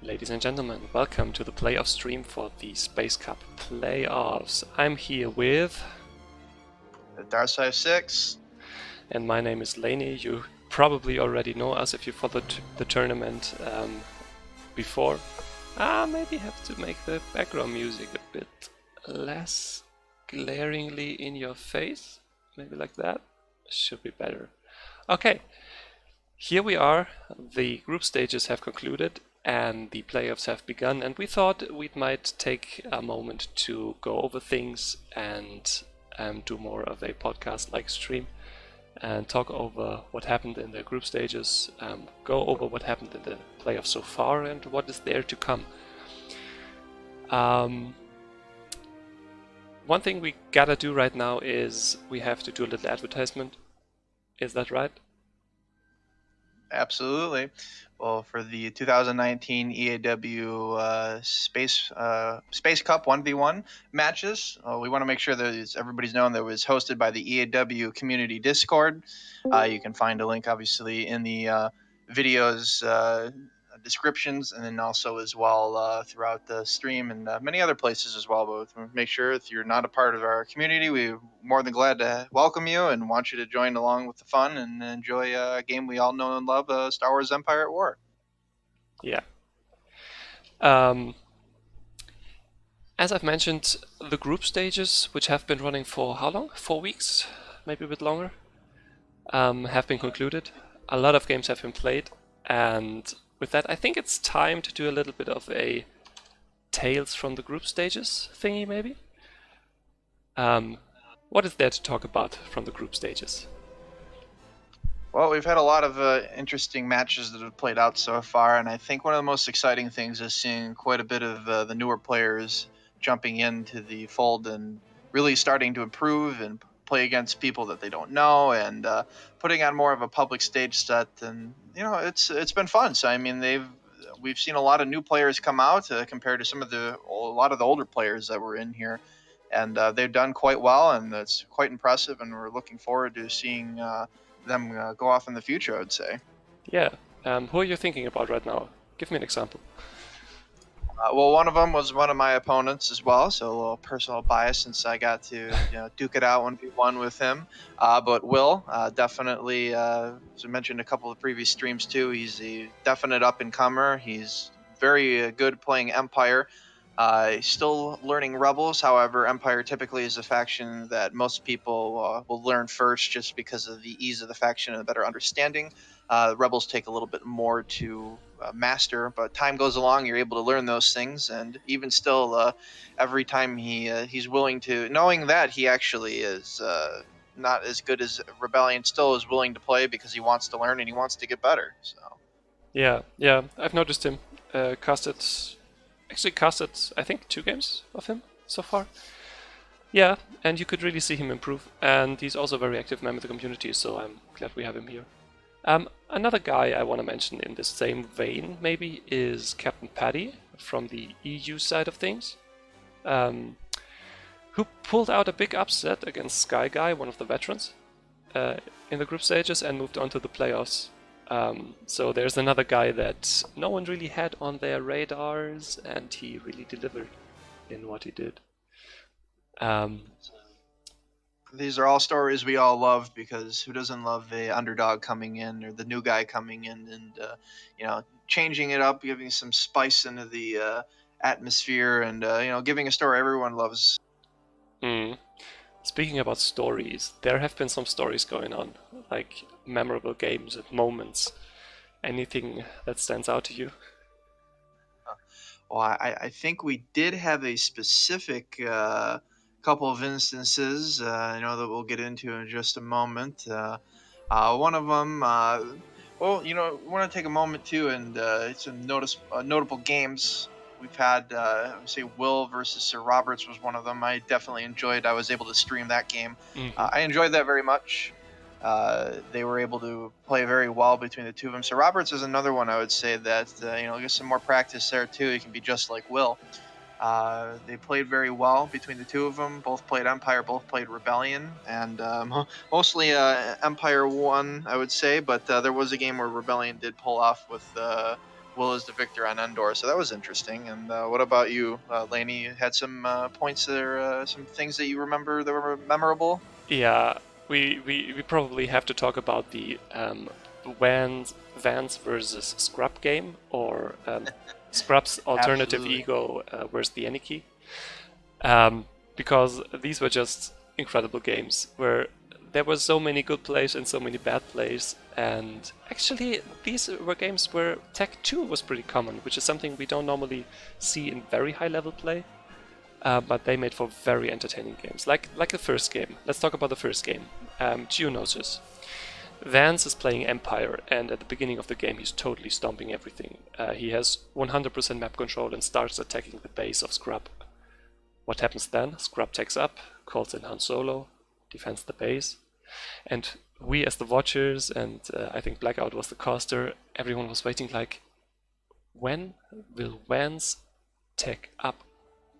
Ladies and gentlemen, welcome to the playoff-stream for the Space Cup playoffs. I'm here with... Dark6. And my name is Lany. You probably already know us if you followed the tournament before. Maybe have to make the background music a bit less glaringly in your face. Maybe like that. Should be better. Okay, here we are. The group stages have concluded and the playoffs have begun, and we thought we might take a moment to go over things and do more of a podcast-like stream and talk over what happened in the group stages, go over what happened in the playoffs so far and what is there to come. One thing we gotta do right now is we have to do a little advertisement. Is that right? Absolutely. Well, for the 2019 EaW Space Cup 1v1 matches, we want to make sure that everybody's known that it was hosted by the EaW Community Discord. You can find a link, obviously, in the video's descriptions, and then also as well throughout the stream and many other places as well. But make sure if you're not a part of our community, we're more than glad to welcome you and want you to join along with the fun and enjoy a game we all know and love, Star Wars Empire at War. Yeah. As I've mentioned, the group stages, which have been running for how long? 4 weeks? Maybe a bit longer? Have been concluded. A lot of games have been played, and with that, I think it's time to do a little bit of a Tales from the group stages thingy, maybe? What is there to talk about from the group stages? Well, we've had a lot of interesting matches that have played out so far, and I think one of the most exciting things is seeing quite a bit of the newer players jumping into the fold and really starting to improve and play against people that they don't know, and putting on more of a public stage set. And it's been fun. So I mean, we've seen a lot of new players come out compared to a lot of the older players that were in here, and they've done quite well, and that's quite impressive. And we're looking forward to seeing them go off in the future, I would say. Yeah. Who are you thinking about right now? Give me an example. Well, one of them was one of my opponents as well, so a little personal bias since I got to duke it out 1v1 with him. But Will, definitely, as I mentioned a couple of previous streams too, he's a definite up-and-comer. He's very good playing Empire. He's still learning Rebels. However, Empire typically is a faction that most people will learn first just because of the ease of the faction and a better understanding. Rebels take a little bit more to master, but time goes along, you're able to learn those things, and even still, every time he's willing to, knowing that he actually is not as good as Rebellion, still is willing to play because he wants to learn and he wants to get better. So Yeah, I've noticed him. Casted, I think 2 games of him so far. Yeah, and you could really see him improve, and he's also a very active member of the community, so I'm glad we have him here. Another guy I want to mention in the same vein, maybe, is Captain Paddy from the EU side of things, who pulled out a big upset against Sky Guy, one of the veterans, in the group stages and moved on to the playoffs. So there's another guy that no one really had on their radars, and he really delivered in what he did. these are all stories we all love, because who doesn't love the underdog coming in or the new guy coming in and changing it up, giving some spice into the atmosphere, and giving a story everyone loves. Speaking about stories, there have been some stories going on, like memorable games and moments. Anything that stands out to you? Well, I think we did have a specific couple of instances, that we'll get into in just a moment. One of them, we want to take a moment too, and some notable games we've had. Say Will versus Sir Roberts was one of them. I definitely enjoyed. I was able to stream that game. I enjoyed that very much. They were able to play very well between the two of them. So Roberts is another one I would say that get some more practice there too. He can be just like Will. They played very well between the two of them. Both played Empire, both played Rebellion, and mostly Empire won, I would say. But there was a game where Rebellion did pull off with Will is the victor on Endor, so that was interesting. And what about you, Lany? You had some points there, some things that you remember that were memorable? Yeah, we probably have to talk about the Vans versus Scrub game, or Scrub's alternative Absolutely. ego versus the Aniki. Because these were just incredible games where there were so many good plays and so many bad plays. And actually, these were games where Tech 2 was pretty common, which is something we don't normally see in very high level play. But they made for very entertaining games, like the first game. Let's talk about the first game. Geonosis. Vance is playing Empire, and at the beginning of the game, he's totally stomping everything. He has 100% map control and starts attacking the base of Scrub. What happens then? Scrub takes up, calls in Han Solo, defends the base, and we as the watchers, and I think Blackout was the caster, everyone was waiting like, when will Vance take up?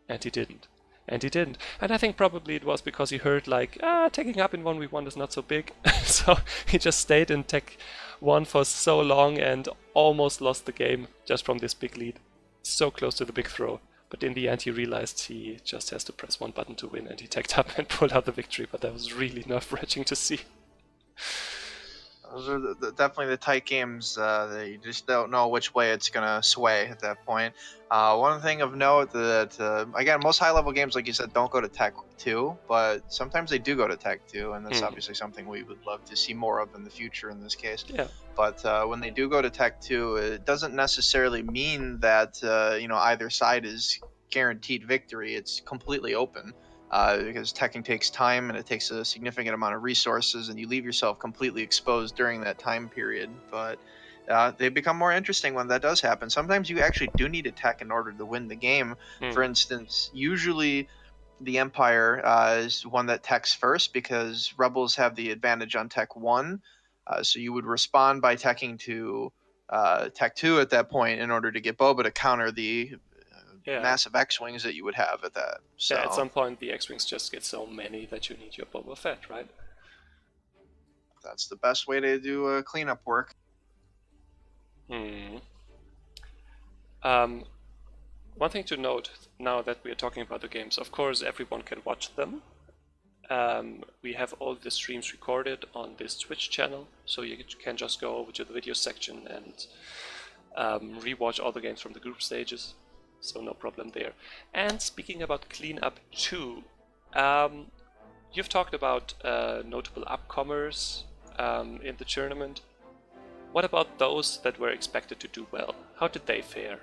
And he didn't. And he didn't. And I think probably it was because he heard like, taking up in 1v1 is not so big. So he just stayed in Tech 1 for so long and almost lost the game just from this big lead. So close to the big throw. But in the end he realized he just has to press one button to win, and he teched up and pulled out the victory. But that was really nerve-wracking to see. Those are definitely the tight games that you just don't know which way it's going to sway at that point. One thing of note that, again, most high-level games, like you said, don't go to Tech 2, but sometimes they do go to Tech 2, and that's obviously something we would love to see more of in the future in this case. Yeah. But when they do go to Tech 2, it doesn't necessarily mean that either side is guaranteed victory. It's completely open. Because teching takes time and it takes a significant amount of resources, and you leave yourself completely exposed during that time period. But they become more interesting when that does happen. Sometimes you actually do need a tech in order to win the game. For instance, usually the Empire is one that techs first because Rebels have the advantage on Tech 1. So you would respond by teching to Tech 2 at that point in order to get Boba to counter the massive X-Wings that you would have at that. So yeah, at some point the X-Wings just get so many that you need your Boba Fett, right? that's the best way to do cleanup work. One thing to note now that we are talking about the games, of course everyone can watch them. We have all the streams recorded on this Twitch channel, so you can just go over to the video section and rewatch all the games from the group stages, so no problem there. And speaking about Cleanup 2, you've talked about notable upcomers in the tournament. What about those that were expected to do well? How did they fare?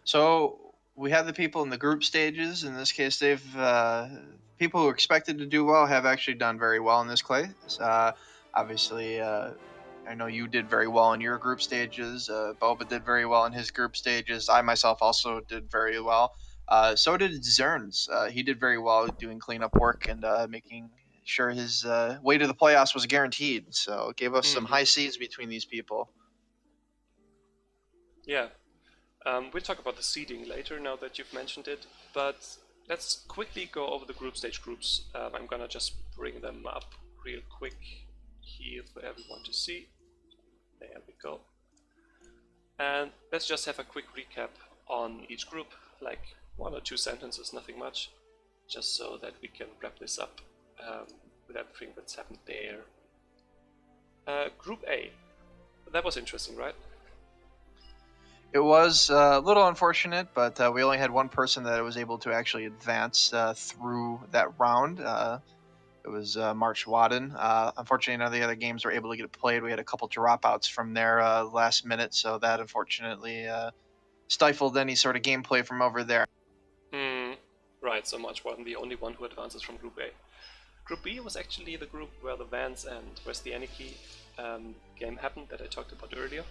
So we have the people in the group stages. In this case, they've people who are expected to do well have actually done very well in this case. Obviously, I know you did very well in your group stages. Boba did very well in his group stages. I myself also did very well. So did Zerns. He did very well doing cleanup work and making sure his way to the playoffs was guaranteed. So it gave us some high seeds between these people. Yeah. We'll talk about the seeding later now that you've mentioned it, but let's quickly go over the group stage groups. I'm gonna just bring them up real quick here for everyone to see. There we go. And let's just have a quick recap on each group, like 1 or 2 sentences, nothing much, just so that we can wrap this up with everything that's happened there. Group A. That was interesting, right? It was a little unfortunate, but we only had one person that was able to actually advance through that round. It was March Wadden. Unfortunately, none of the other games were able to get played. We had a couple dropouts from their last minute, so that unfortunately stifled any sort of gameplay from over there. Right, so March Wadden, the only one who advances from Group A. Group B was actually the group where the Vance and Where's the Anarchy game happened that I talked about earlier.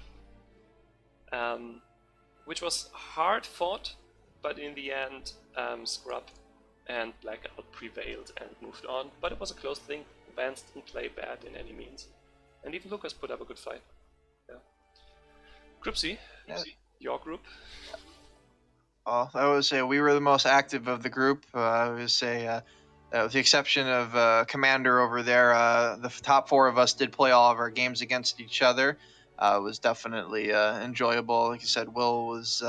Which was hard fought, but in the end Scrub and Blackout prevailed and moved on. But it was a close thing. Vance didn't play bad in any means. And even Lucas put up a good fight. Yeah. Group C, your group. I would say we were the most active of the group. I would say, with the exception of Commander over there, the top 4 of us did play all of our games against each other. was definitely enjoyable. Like you said, Will was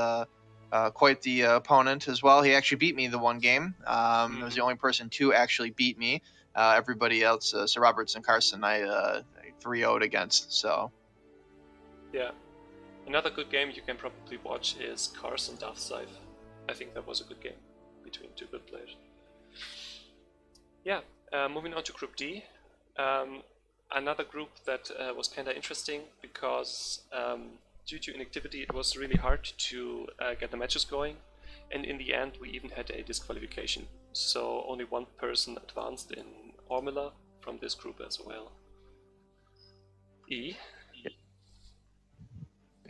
quite the opponent as well. He actually beat me the one game. It was the only person to actually beat me. Everybody else, Sir Roberts and Carson, I 3-0'd against. So Yeah. Another good game you can probably watch is Carson Cyfe. I think that was a good game between two good players. Yeah, moving on to Group D. Another group that was kind of interesting because due to inactivity it was really hard to get the matches going, and in the end we even had a disqualification. So only one person advanced in Formula from this group as well. E.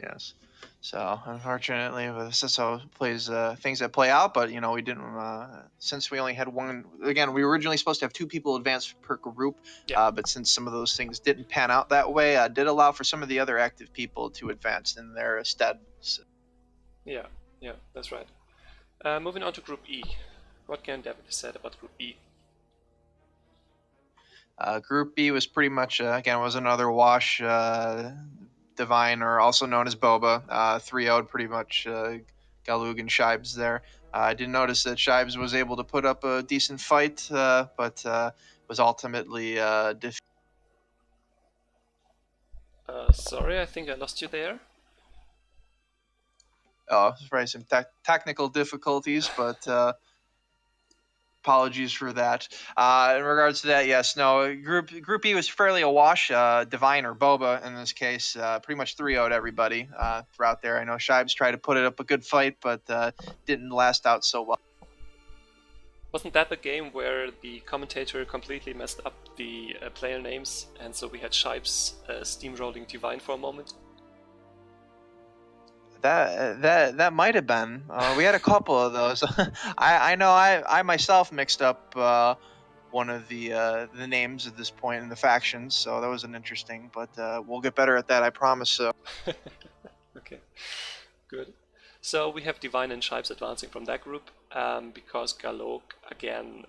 yes. So unfortunately, this also plays things that play out. But we didn't. Since we only had one. Again, we were originally supposed to have 2 people advance per group. Yeah. But since some of those things didn't pan out that way, did allow for some of the other active people to advance in their stead. So, Yeah, that's right. Moving on to Group E. What can David be said about Group E? Group B was pretty much again was another wash. Divine, or also known as Boba, 3-0'd pretty much Galug and Shibes there. I did notice that Shibes was able to put up a decent fight, but was ultimately defeated. Sorry, I think I lost you there. Oh, probably some technical difficulties, but apologies for that. In regards to that, yes, no, Group E was fairly a wash. Divine, or Boba in this case, pretty much 3-0'd everybody throughout there. I know Shibes tried to put it up a good fight, but didn't last out so well. Wasn't that the game where the commentator completely messed up the player names, and so we had Shibes steamrolling Divine for a moment? That might have been. We had a couple of those. I know I myself mixed up one of the names at this point in the factions, so that was an interesting. But we'll get better at that, I promise. So. Okay, good. So we have Divine and Shibes advancing from that group because Galog again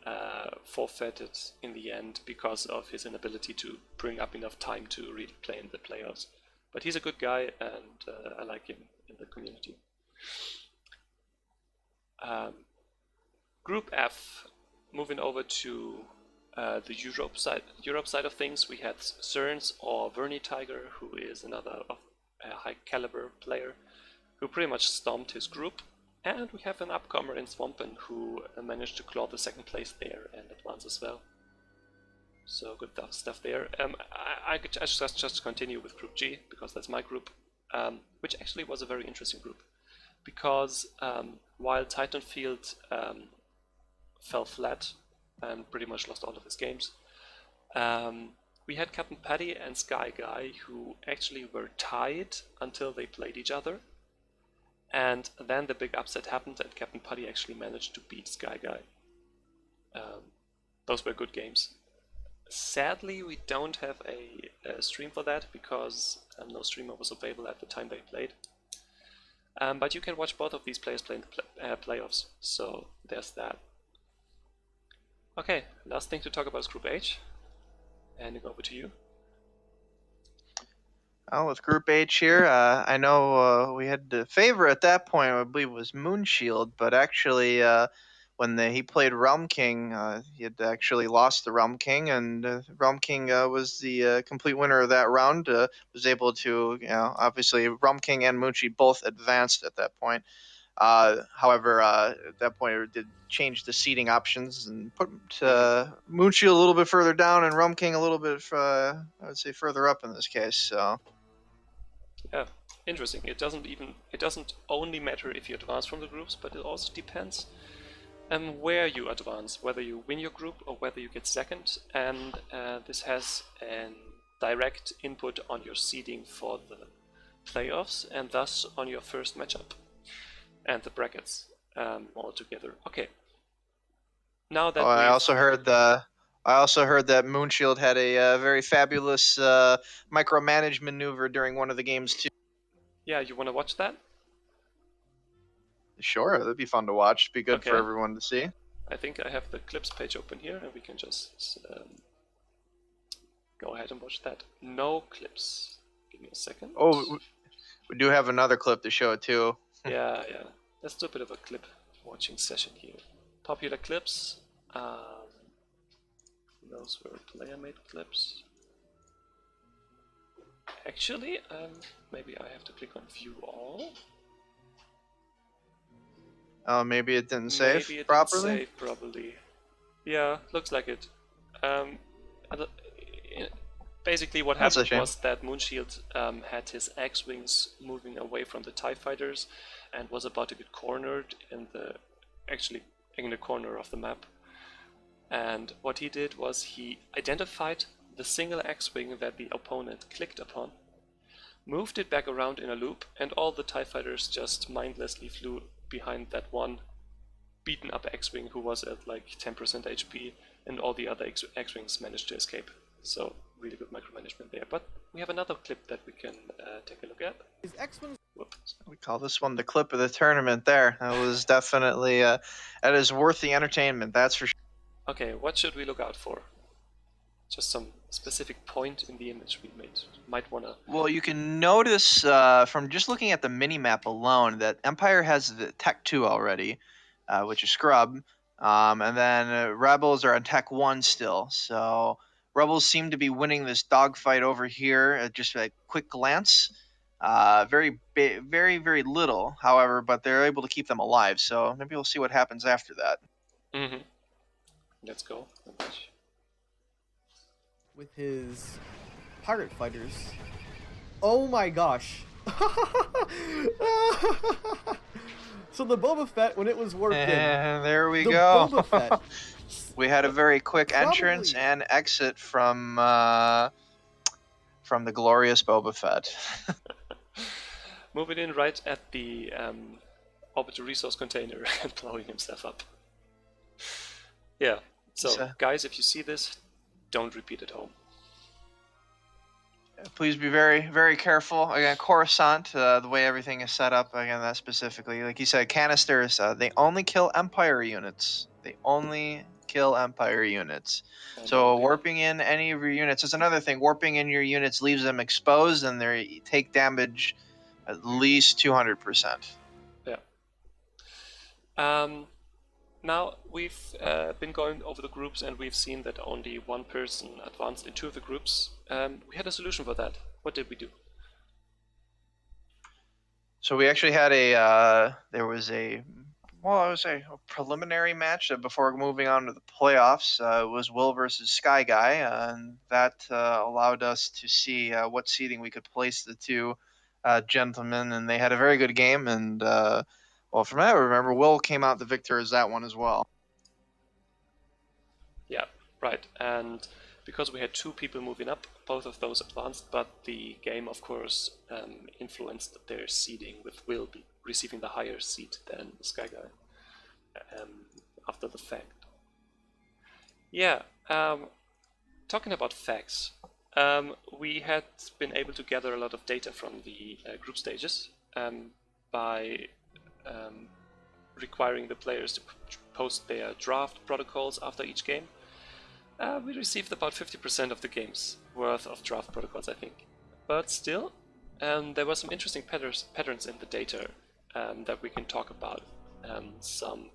forfeited in the end because of his inability to bring up enough time to really play in the playoffs. But he's a good guy, and I like him in the community. Group F, moving over to the Europe side of things, we had Cerns, or Vernie Tiger, who is another high caliber player who pretty much stomped his group. And we have an upcomer in Swampen who managed to claw the second place there and advance as well. So good stuff there. I just continue with Group G, because that's my group, which actually was a very interesting group. Because while Titanfield fell flat and pretty much lost all of his games, we had Captain Paddy and Sky Guy, who actually were tied until they played each other. And then the big upset happened, and Captain Putty actually managed to beat Sky Guy. Those were good games. Sadly, we don't have a stream for that, because no streamer was available at the time they played. But you can watch both of these players play in the playoffs, so there's that. Okay, last thing to talk about is Group H. Handing over to you. Well, with Group H here, I know we had the favor at that point, I believe it was Moonshield, but actually when he played Realm King, he had actually lost the Realm King, and Realm King was the complete winner of that round, was able to, obviously Realm King and Moonshield both advanced at that point. However, at that point it did change the seating options and put Moonshield a little bit further down and Realm King a little bit, I would say, further up in this case, so... Yeah, interesting. It doesn't only matter if you advance from the groups, but it also depends where you advance, whether you win your group or whether you get second, and this has a direct input on your seeding for the playoffs, and thus on your first matchup and the brackets all together. Okay. Now that I also heard that Moonshield had a very fabulous micromanage maneuver during one of the games too. Yeah, you want to watch that? Sure, that'd be fun to watch. Be good for everyone to see. I think I have the clips page open here, and we can just go ahead and watch that. No clips. Give me a second. Oh, we do have another clip to show too. Yeah. Let's do a bit of a clip watching session here. Popular clips. Those were player-made clips. Actually, maybe I have to click on View All. Oh, maybe it didn't save Maybe it properly. didn't save properly. Yeah, looks like it. Basically, what That's a happened shame. was that Moonshield had his X-wings moving away from the TIE fighters and was about to get cornered in the corner of the map. And what he did was he identified the single X-wing that the opponent clicked upon, moved it back around in a loop, and all the TIE fighters just mindlessly flew behind that one beaten up X-wing who was at like 10% HP, and all the other X-wings managed to escape. So really good micromanagement there. But we have another clip that we can take a look at. His X-Wings. We call this one the clip of the tournament there. That was definitely, that is worth the entertainment, that's for sure. Okay, what should we look out for? Just some specific point in the image we might want to... Well, you can notice from just looking at the mini-map alone that Empire has the Tech 2 already, which is Scrub, and then Rebels are on Tech 1 still. So Rebels seem to be winning this dogfight over here at just a quick glance. Very, very little, however, but they're able to keep them alive. So maybe we'll see what happens after that. Mm-hmm. Let's go. With his pirate fighters. Oh my gosh. So the Boba Fett, when it was warped in. And there we the go. Boba Fett. We had a very quick Probably. entrance and exit from the glorious Boba Fett. Moving in right at the orbital resource container and blowing himself up. Yeah, so guys, if you see this, don't repeat at home. Please be very careful. Again, Coruscant, the way everything is set up, again, that specifically, like you said, canisters, they only kill Empire units. They only kill Empire units. So warping in any of your units is another thing. Warping in your units leaves them exposed, and they take damage at least 200%. Yeah. Now we've been going over the groups, and we've seen that only one person advanced in two of the groups. We had a solution for that. What did we do? So we actually had there was a preliminary match before moving on to the playoffs. It was Will versus Sky Guy, and that allowed us to see what seeding we could place the two gentlemen, and they had a very good game. And well, from what I remember, Will came out the victor as that one as well. Yeah, right. And because we had two people moving up, both of those advanced, but the game, of course, influenced their seeding, with Will receiving the higher seed than Sky Guy after the fact. Yeah, talking about facts, we had been able to gather a lot of data from the group stages by requiring the players to post their draft protocols after each game. We received about 50% of the game's worth of draft protocols, I think. But still, there were some interesting patterns in the data that we can talk about. Some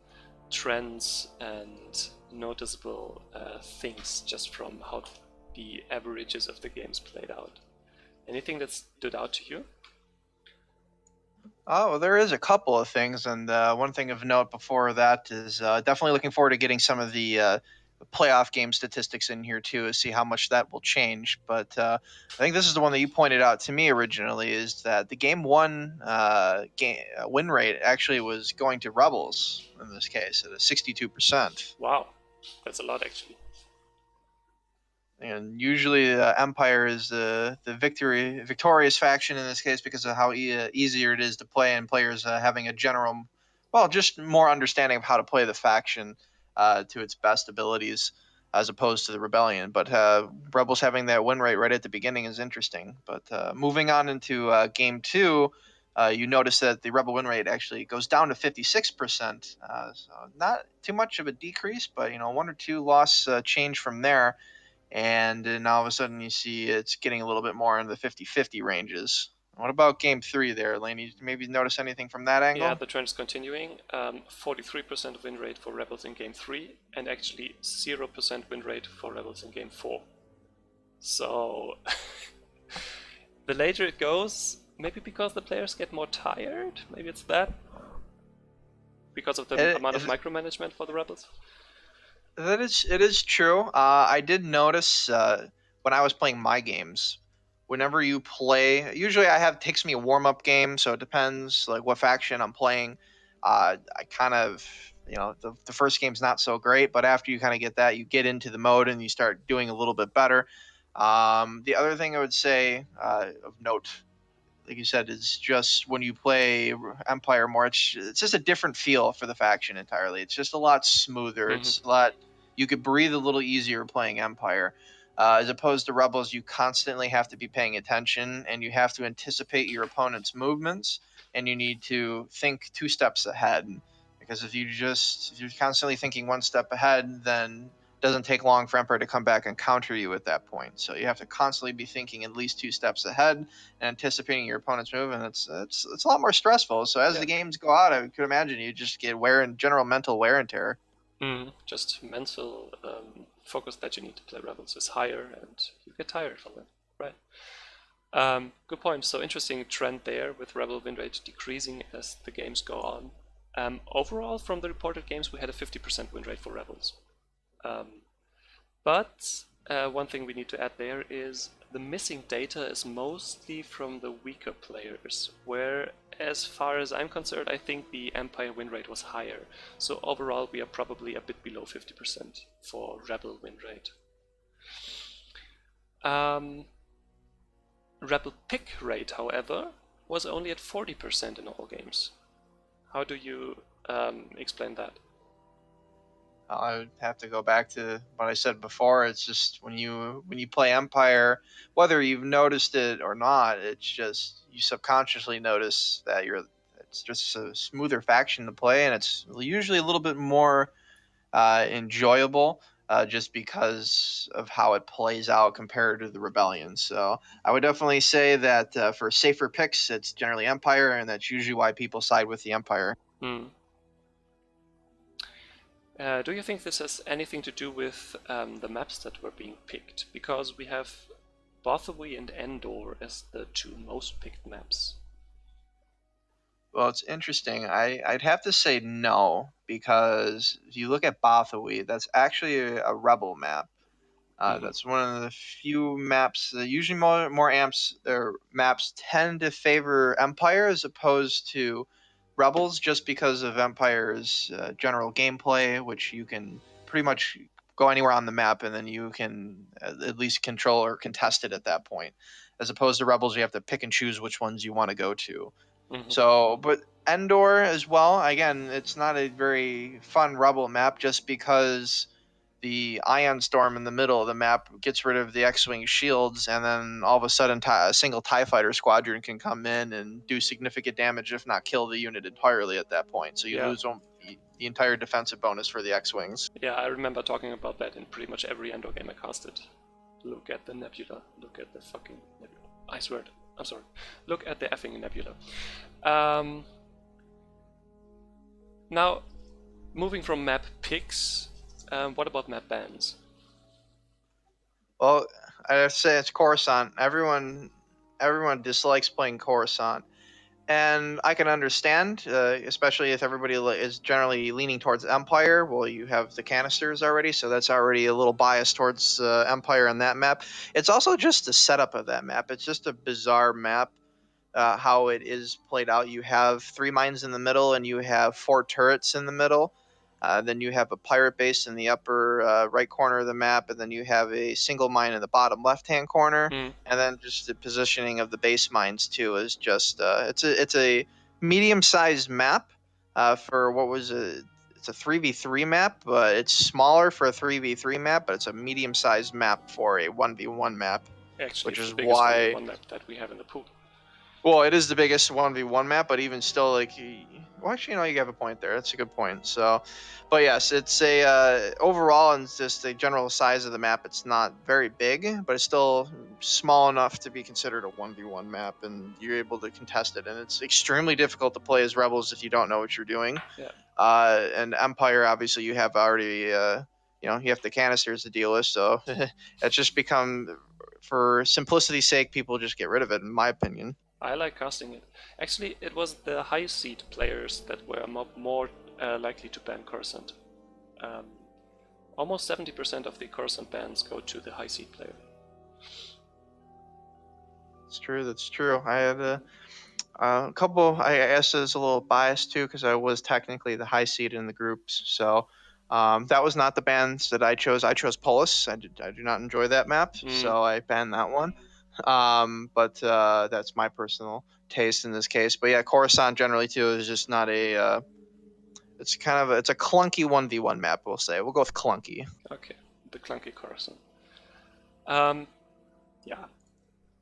trends and noticeable things just from how the averages of the games played out. Anything that stood out to you? Oh, well, there is a couple of things, and one thing of note before that is definitely looking forward to getting some of the playoff game statistics in here too, to see how much that will change. But I think this is the one that you pointed out to me originally, is that the game one win rate actually was going to Rebels in this case at a 62%. Wow, that's a lot actually. And usually Empire is the victorious faction in this case because of how easier it is to play, and players having a general, well, just more understanding of how to play the faction to its best abilities, as opposed to the Rebellion. But Rebels having that win rate right at the beginning is interesting. But moving on into Game 2, you notice that the Rebel win rate actually goes down to 56%. So not too much of a decrease, but one or two loss change from there. and then all of a sudden you see it's getting a little bit more in the 50-50 ranges. What about game 3 there, Lane? You maybe notice anything from that angle? Yeah, the trend is continuing. 43% win rate for Rebels in game 3, and actually 0% win rate for Rebels in game 4. So, the later it goes, maybe because the players get more tired, maybe it's that? Because of the amount of micromanagement for the Rebels? It is true. I did notice when I was playing my games, whenever you play, usually takes me a warm up game, so it depends like what faction I'm playing. I kind of the first game's not so great, but after you kind of get that, you get into the mode and you start doing a little bit better. The other thing I would say of note, like you said, is just when you play Empire more, it's just a different feel for the faction entirely. It's just a lot smoother. Mhm. It's a lot, you could breathe a little easier playing Empire. As opposed to Rebels, you constantly have to be paying attention and you have to anticipate your opponent's movements, and you need to think 2 steps ahead. Because if you're constantly thinking 1 step ahead, then it doesn't take long for Empire to come back and counter you at that point. So you have to constantly be thinking at least 2 steps ahead and anticipating your opponent's move, and it's a lot more stressful. So as the games go out, I could imagine you just get general mental wear and tear. Just mental focus that you need to play Rebels is higher, and you get tired from it, right? Good point. So interesting trend there with Rebel win rate decreasing as the games go on. Overall, from the reported games, we had a 50% win rate for Rebels. But one thing we need to add there is the missing data is mostly from the weaker players, where as far as I'm concerned, I think the Empire win rate was higher. So overall, we are probably a bit below 50% for Rebel win rate. Rebel pick rate, however, was only at 40% in all games. How do you explain that? I would have to go back to what I said before. It's just when you play Empire, whether you've noticed it or not, it's just you subconsciously notice that it's just a smoother faction to play, and it's usually a little bit more enjoyable just because of how it plays out compared to the Rebellion. So I would definitely say that for safer picks, it's generally Empire, and that's usually why people side with the Empire. Do you think this has anything to do with the maps that were being picked? Because we have Bothawi and Endor as the 2 most picked maps. Well, it's interesting. I'd have to say no, because if you look at Bothawi, that's actually a rebel map. That's one of the few maps. Usually, more amps or maps tend to favor Empire as opposed to Rebels, just because of Empire's general gameplay, which you can pretty much go anywhere on the map, and then you can at least control or contest it at that point. As opposed to Rebels, you have to pick and choose which ones you want to go to. So, but Endor as well, again, it's not a very fun Rebel map just because the Ion Storm in the middle of the map gets rid of the X-Wing shields, and then all of a sudden a single TIE Fighter squadron can come in and do significant damage, if not kill the unit entirely at that point. So you lose the entire defensive bonus for the X-Wings. Yeah, I remember talking about that in pretty much every Endor game I casted. Look at the Nebula. Look at the fucking Nebula. I swear it. I'm sorry. Look at the effing Nebula. Now, moving from map picks, what about map bans? Well, I have to say it's Coruscant. Everyone dislikes playing Coruscant, and I can understand, especially if everybody is generally leaning towards Empire. Well, you have the canisters already, so that's already a little biased towards Empire on that map. It's also just the setup of that map. It's just a bizarre map. How it is played out. You have 3 mines in the middle, and you have 4 turrets in the middle. Then you have a pirate base in the upper right corner of the map, and then you have a single mine in the bottom left-hand corner. And then just the positioning of the base mines too is just it's a medium-sized map for what was it's a 3v3 map, but it's smaller for a 3v3 map, but it's a medium-sized map for a 1v1 map. Actually, which it's is the biggest why 1v1 map that we have in the pool. Well, it is the biggest 1v1 map, but even still, like, well, actually, you have a point there. That's a good point. So, but yes, it's a overall, and just the general size of the map, it's not very big, but it's still small enough to be considered a 1v1 map, and you're able to contest it. And it's extremely difficult to play as rebels if you don't know what you're doing. Yeah. And Empire, obviously, you have already, you have the canisters to deal with, so it's just become, for simplicity's sake, people just get rid of it, in my opinion. I like casting it. Actually, it was the high seed players that were more likely to ban Coruscant. Almost 70% of the Coruscant bans go to the high seed player. That's true. I had a couple. I guess it's a little biased too, because I was technically the high seed in the groups. So that was not the bans that I chose. I chose Polis. I do not enjoy that map, so I banned that one. But that's my personal taste in this case. But yeah, Coruscant generally too is just not a. It's it's a clunky 1v1 map. We'll say we'll go with clunky. Okay, the clunky Coruscant. Yeah,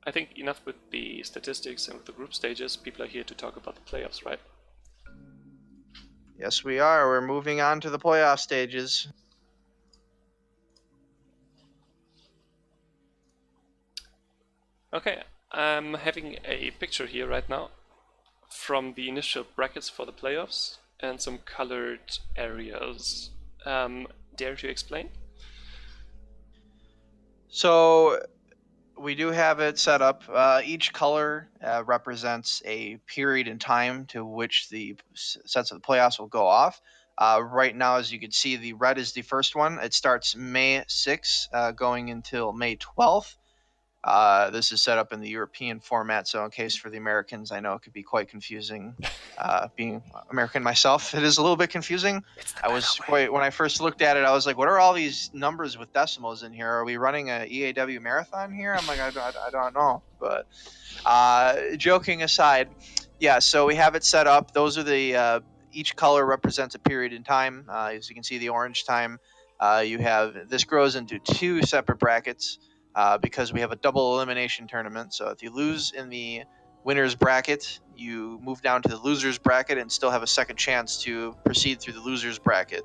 I think enough with the statistics and with the group stages. People are here to talk about the playoffs, right? Yes, we are. We're moving on to the playoff stages. Okay, I'm having a picture here right now from the initial brackets for the playoffs and some colored areas. Dare you explain? So we do have it set up. Each color represents a period in time to which the sets of the playoffs will go off. Right now, as you can see, the red is the first one. It starts May 6th, going until May 12th. This is set up in the European format, so in case for the Americans, I know it could be quite confusing. Being American myself, it is a little bit confusing. When I first looked at it, I was like, what are all these numbers with decimals in here? Are we running a EaW marathon here? I'm like, I don't know. But joking aside, yeah, so we have it set up. Those are the each color represents a period in time. As you can see, the orange time, this grows into two separate brackets. Because we have a double elimination tournament. So if you lose in the winner's bracket, you move down to the loser's bracket and still have a second chance to proceed through the loser's bracket.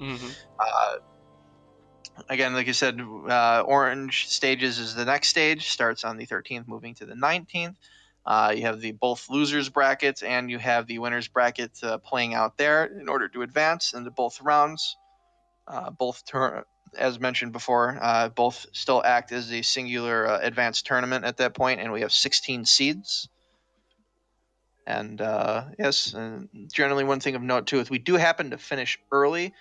Again, like I said, orange stages is the next stage, starts on the 13th, moving to the 19th. You have the both losers brackets and you have the winners bracket playing out there in order to advance into both rounds. As mentioned before, both still act as a singular advanced tournament at that point, and we have 16 seeds. And yes, generally one thing of note too, if we do happen to finish early,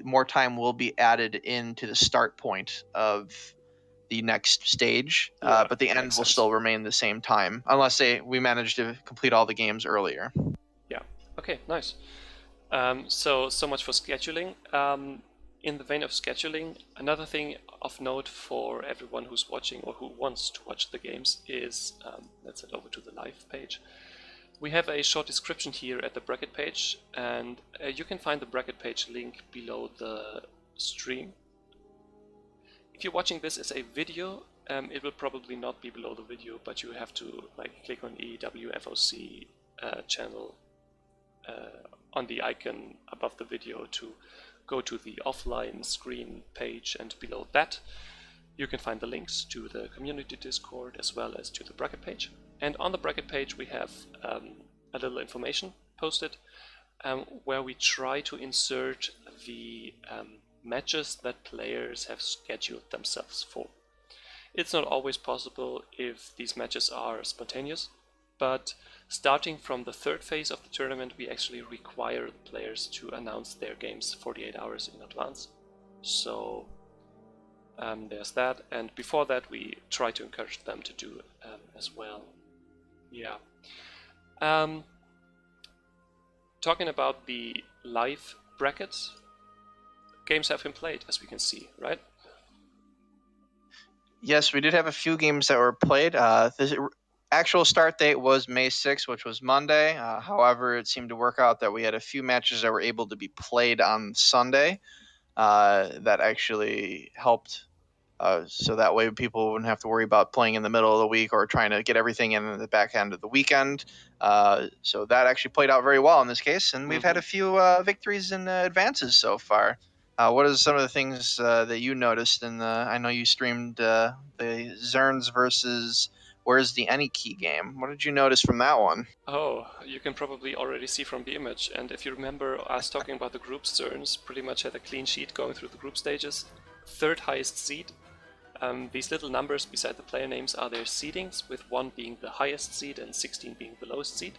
more time will be added into the start point of the next stage, but the end will still remain the same time, unless we manage to complete all the games earlier. Yeah, okay, nice. So much for scheduling. In the vein of scheduling, another thing of note for everyone who's watching or who wants to watch the games is, let's head over to the live page. We have a short description here at the bracket page, and you can find the bracket page link below the stream. If you're watching this as a video, it will probably not be below the video, but you have to click on EaW FOC channel on the icon above the video to go to the offline screen page, and below that you can find the links to the community Discord as well as to the bracket page. And on the bracket page we have a little information posted where we try to insert the matches that players have scheduled themselves for. It's not always possible if these matches are spontaneous, but starting from the third phase of the tournament, we actually require the players to announce their games 48 hours in advance. So there's that, and before that we try to encourage them to do as well. Yeah. Talking about the live brackets, games have been played, as we can see, right? Yes, we did have a few games that were played. The actual start date was May 6th, which was Monday. However, it seemed to work out that we had a few matches that were able to be played on Sunday. That actually helped So that way people wouldn't have to worry about playing in the middle of the week or trying to get everything in the back end of the weekend. So that actually played out very well in this case, and we've had a few victories and advances so far. What are some of the things that you noticed in the? I know you streamed the Zerns versus Where's the Any Key game. What did you notice from that one? Oh, you can probably already see from the image. And if you remember us talking about the group Zerns, pretty much had a clean sheet going through the group stages. Third highest seed. These little numbers beside the player names are their seedings, with 1 being the highest seed and 16 being the lowest seed.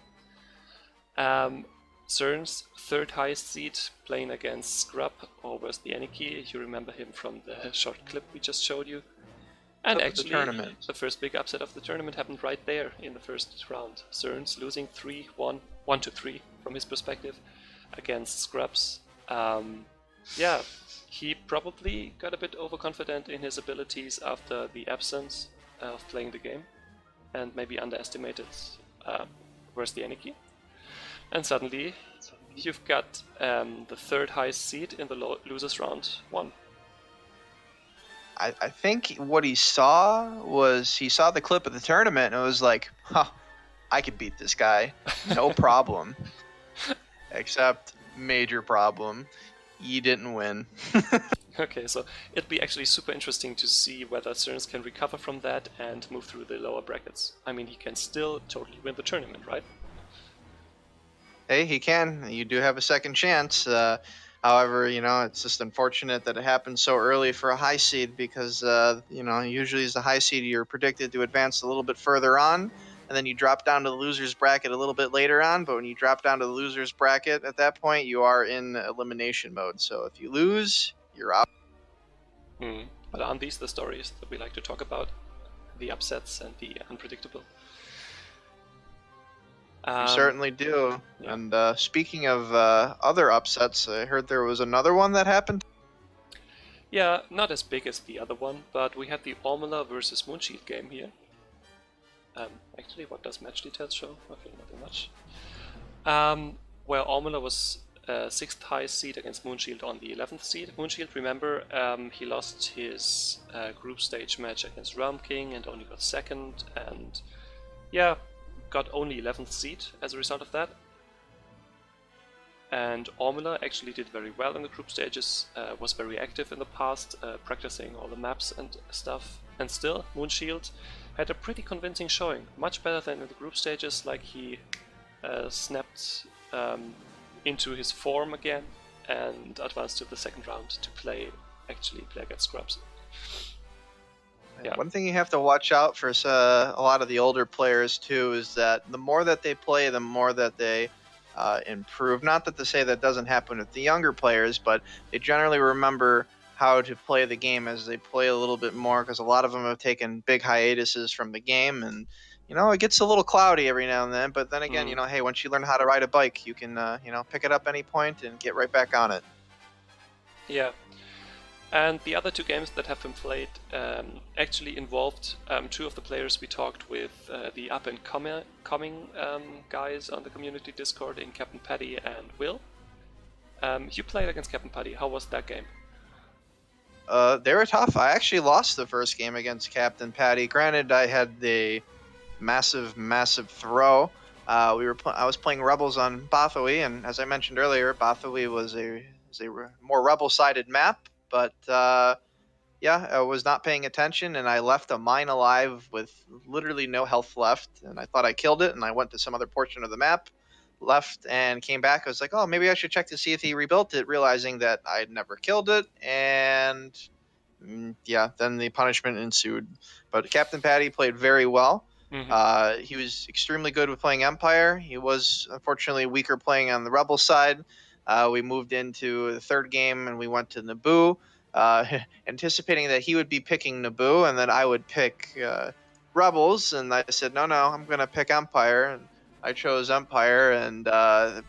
Zern's third highest seed, playing against Scrub, or Where's the Anarchy. You remember him from the short clip we just showed you. And actually, the first big upset of the tournament happened right there in the first round. Zern's losing 3-1, 1-3 from his perspective, against Scrubs. Yeah, he probably got a bit overconfident in his abilities after the absence of playing the game, and maybe underestimated Where's the Anarchy. And suddenly, you've got the third highest seed in the losers round 1. I think what he saw was he saw the clip of the tournament and it was like, huh, I could beat this guy, no problem. Except, major problem, he didn't win. Okay, so it'd be actually super interesting to see whether Cerns can recover from that and move through the lower brackets. I mean, he can still totally win the tournament, right? Hey, he can. You do have a second chance. However, it's just unfortunate that it happened so early for a high seed because, usually as a high seed, you're predicted to advance a little bit further on, and then you drop down to the loser's bracket a little bit later on. But when you drop down to the loser's bracket at that point, you are in elimination mode. So if you lose, you're out. But aren't these the stories that we like to talk about? The upsets and the unpredictable? You certainly do. Yeah. And speaking of other upsets, I heard there was another one that happened. Yeah, not as big as the other one, but we had the Ormula versus Moonshield game here. Actually, what does match details show? Okay, nothing much. Where Ormula was 6th highest seed against Moonshield on the 11th seed. Moonshield, remember, he lost his group stage match against Realm King and only got 2nd, and yeah, got only 11th seed as a result of that. And Ormula actually did very well in the group stages, was very active in the past, practicing all the maps and stuff. And still, Moonshield had a pretty convincing showing, much better than in the group stages, like he snapped into his form again and advanced to the second round to play against Scrubs. Yeah. One thing you have to watch out for a lot of the older players too is that the more that they play, the more that they improve. Not that to say that doesn't happen with the younger players, but they generally remember how to play the game as they play a little bit more, because a lot of them have taken big hiatuses from the game, and it gets a little cloudy every now and then. But then again, hey, once you learn how to ride a bike, you can pick it up any point and get right back on it. Yeah. And the other 2 games that have been played actually involved 2 of the players we talked with, the up-and-coming guys on the community Discord in Captain Paddy and Will. You played against Captain Paddy. How was that game? They were tough. I actually lost the first game against Captain Paddy. Granted, I had the massive throw. I was playing Rebels on Bathoe, and as I mentioned earlier, Bathoe was a more rebel-sided map. But I was not paying attention, and I left a mine alive with literally no health left, and I thought I killed it, and I went to some other portion of the map, left, and came back. I was like, oh, maybe I should check to see if he rebuilt it, realizing that I had never killed it, and then the punishment ensued. But Captain Paddy played very well. Mm-hmm. He was extremely good with playing Empire. He was, unfortunately, weaker playing on the Rebel side. We moved into the third game and we went to Naboo, anticipating that he would be picking Naboo and then I would pick Rebels. And I said, no, I'm going to pick Empire. And I chose Empire, and I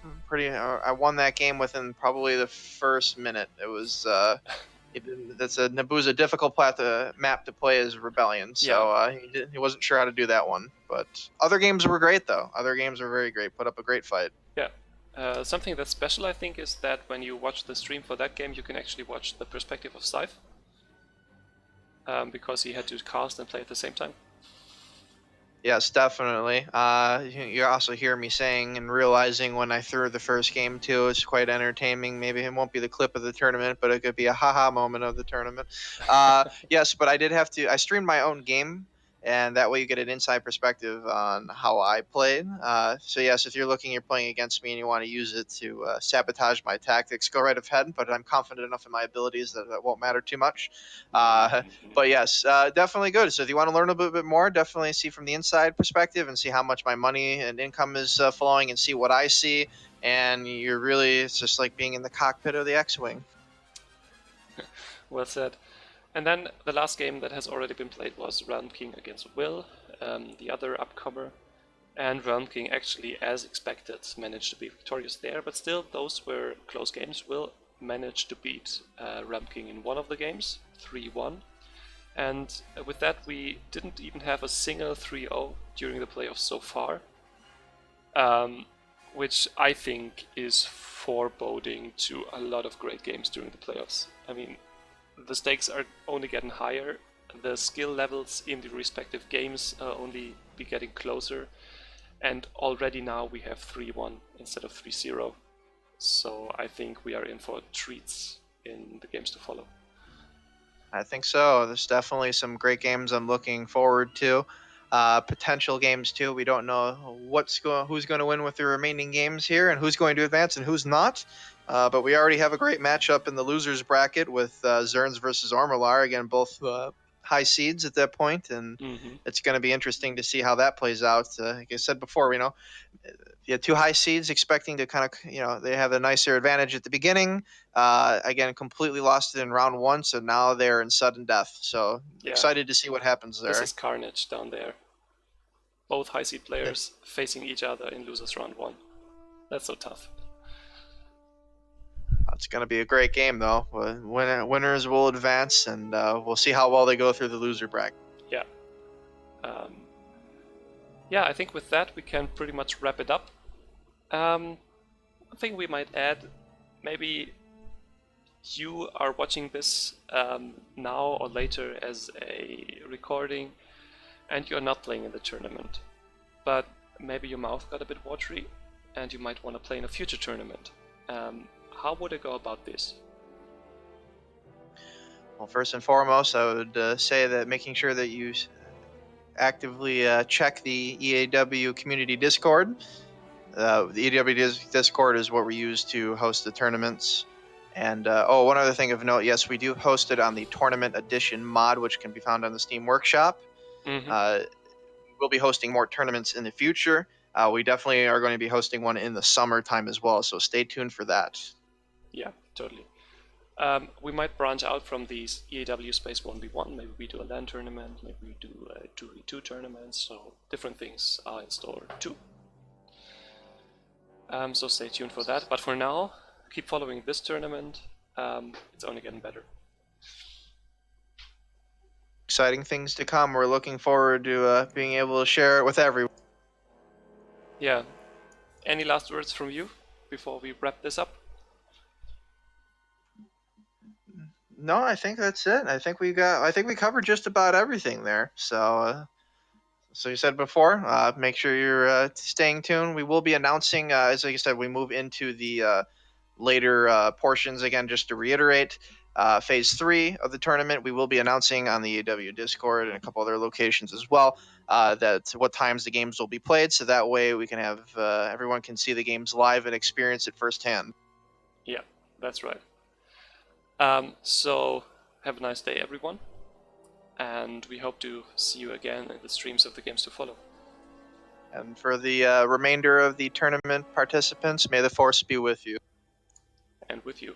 won that game within probably the first minute. It was Naboo's a difficult map to play as Rebellion, so he wasn't sure how to do that one. But other games were great, though. Other games were very great. Put up a great fight. Yeah. Something that's special, I think, is that when you watch the stream for that game, you can actually watch the perspective of Cyfe. because he had to cast and play at the same time? Yes, definitely. You also hear me saying and realizing when I threw the first game too, it's quite entertaining. Maybe it won't be the clip of the tournament, but it could be a haha moment of the tournament. Yes, but I did have to. I streamed my own game, and that way you get an inside perspective on how I played. So yes, if you're playing against me and you want to use it to sabotage my tactics, go right ahead. But I'm confident enough in my abilities that that won't matter too much. But yes, definitely good. So if you want to learn a little bit more, definitely see from the inside perspective and see how much my money and income is flowing and see what I see. And it's just like being in the cockpit of the X-Wing. Well said. And then the last game that has already been played was Realm King against Will, the other upcomer. And Realm King actually, as expected, managed to be victorious there, but still those were close games. Will managed to beat Realm King in one of the games, 3-1. And with that, we didn't even have a single 3-0 during the playoffs so far, which I think is foreboding to a lot of great games during the playoffs. I mean, the stakes are only getting higher, the skill levels in the respective games only be getting closer, and already now we have 3-1 instead of 3-0. So I think we are in for treats in the games to follow. I think so. There's definitely some great games I'm looking forward to. Potential games too. We don't know who's going to win with the remaining games here, and who's going to advance and who's not. But we already have a great matchup in the losers bracket with Zerns versus Ormalar. Again, both high seeds at that point, and it's going to be interesting to see how that plays out. Like I said before, you have two high seeds expecting to kind of, they have a nicer advantage at the beginning. Again, completely lost it in round one, so now they're in sudden death. So excited to see what happens there. This is carnage down there. Both high seed players facing each other in losers round one. That's so tough. It's going to be a great game, though. Winners will advance, and we'll see how well they go through the loser bracket. Yeah. Yeah, I think with that we can pretty much wrap it up. I think we might add, maybe you are watching this now or later as a recording, and you're not playing in the tournament, but maybe your mouth got a bit watery, and you might want to play in a future tournament. How would I go about this? Well, first and foremost, I would say that making sure that you actively check the EaW community Discord. The EaW Discord is what we use to host the tournaments. And one other thing of note, yes, we do host it on the Tournament Edition mod, which can be found on the Steam Workshop. We'll be hosting more tournaments in the future. We definitely are going to be hosting one in the summertime as well, so stay tuned for that. Yeah, totally. We might branch out from these EaW Space 1v1. Maybe we do a LAN tournament, maybe we do a 2v2 tournament, so different things are in store too. So stay tuned for that. But for now, keep following this tournament. It's only getting better. Exciting things to come. We're looking forward to being able to share it with everyone. Yeah. Any last words from you before we wrap this up? No, I think that's it. I think we covered just about everything there. So you said before, make sure you're staying tuned. We will be announcing, as like you said, we move into the later portions again. Just to reiterate, phase 3 of the tournament, we will be announcing on the EaW Discord and a couple other locations as well. That what times the games will be played, so that way we can have everyone can see the games live and experience it firsthand. Yeah, that's right. So have a nice day, everyone, and we hope to see you again in the streams of the games to follow. And for the remainder of the tournament participants, may the force be with you. And with you.